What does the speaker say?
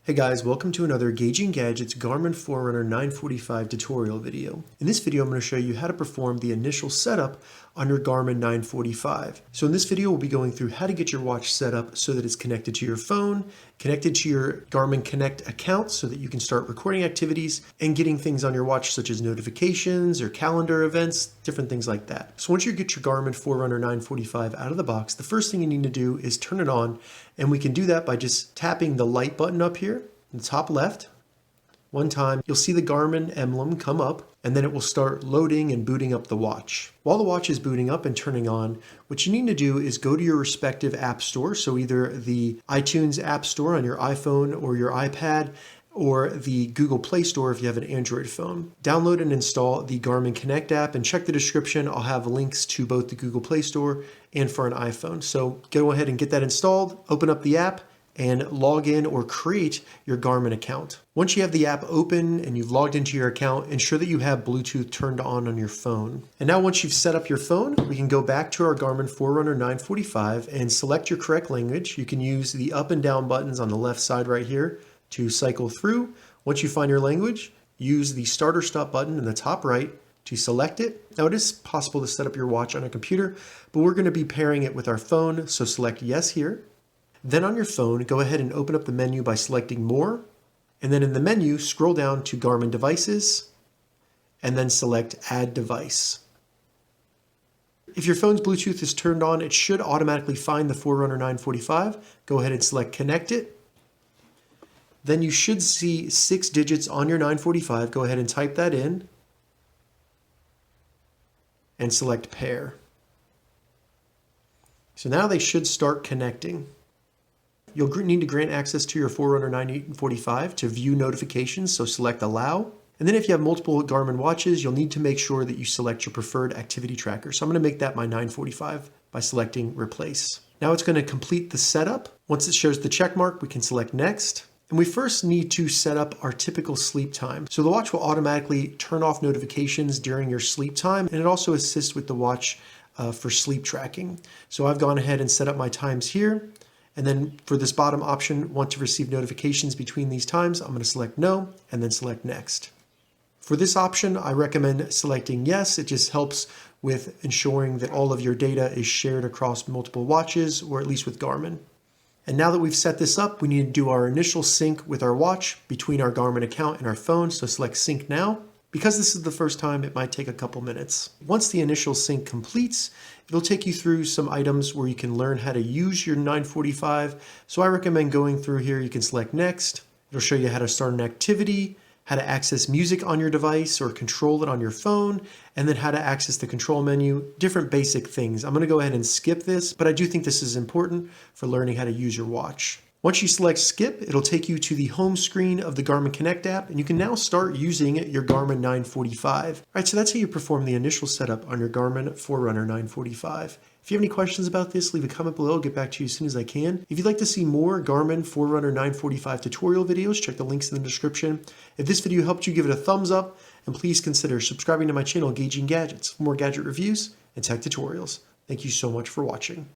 Hey guys, welcome to another Gauging Gadgets Garmin Forerunner 945 tutorial video. In this video, I'm going to show you how to perform the initial setup on your Garmin 945. So in this video, we'll be going through how to get your watch set up so that it's connected to your phone, connected to your Garmin Connect account so that you can start recording activities and getting things on your watch such as notifications or calendar events, different things like that. So once you get your Garmin Forerunner 945 out of the box, the first thing you need to do is turn it on, and we can do that by just tapping the light button up here in the top left. One time, you'll see the Garmin emblem come up, and then it will start loading and booting up the watch. While the watch is booting up and turning on, what you need to do is go to your respective app store, so either the iTunes App Store on your iPhone or your iPad, or the Google Play Store if you have an Android phone. Download and install the Garmin Connect app, and check the description. I'll have links to both the Google Play Store and for an iPhone. So go ahead and get that installed, open up the app, and log in or create your Garmin account. Once you have the app open and you've logged into your account, ensure that you have Bluetooth turned on your phone. And now once you've set up your phone, we can go back to our Garmin Forerunner 945 and select your correct language. You can use the up and down buttons on the left side right here to cycle through. Once you find your language, use the start or stop button in the top right to select it. Now it is possible to set up your watch on a computer, but we're going to be pairing it with our phone, so select yes here. Then on your phone, go ahead and open up the menu by selecting More, and then in the menu, scroll down to Garmin Devices, and then select Add Device. If your phone's Bluetooth is turned on, it should automatically find the Forerunner 945. Go ahead and select Connect It. Then you should see 6 digits on your 945. Go ahead and type that in, and select Pair. So now they should start connecting. You'll need to grant access to your Forerunner 945 to view notifications, so select Allow. And then if you have multiple Garmin watches, you'll need to make sure that you select your preferred activity tracker. So I'm going to make that my 945 by selecting Replace. Now it's going to complete the setup. Once it shows the check mark, we can select Next. And we first need to set up our typical sleep time. So the watch will automatically turn off notifications during your sleep time, and it also assists with the watch for sleep tracking. So I've gone ahead and set up my times here. And then for this bottom option, want to receive notifications between these times, I'm going to select No and then select Next. For this option, I recommend selecting Yes. It just helps with ensuring that all of your data is shared across multiple watches, or at least with Garmin. And now that we've set this up, we need to do our initial sync with our watch between our Garmin account and our phone. So select Sync Now. Because this is the first time, it might take a couple minutes. Once the initial sync completes, it'll take you through some items where you can learn how to use your 945. So I recommend going through here. You can select Next. It'll show you how to start an activity, how to access music on your device or control it on your phone, and then how to access the control menu, different basic things. I'm going to go ahead and skip this, but I do think this is important for learning how to use your watch. Once you select Skip, it'll take you to the home screen of the Garmin Connect app, and you can now start using your Garmin 945. All right, so that's how you perform the initial setup on your Garmin Forerunner 945. If you have any questions about this, leave a comment below. I'll get back to you as soon as I can. If you'd like to see more Garmin Forerunner 945 tutorial videos, check the links in the description. If this video helped you, give it a thumbs up, and please consider subscribing to my channel, Gauging Gadgets, for more gadget reviews and tech tutorials. Thank you so much for watching.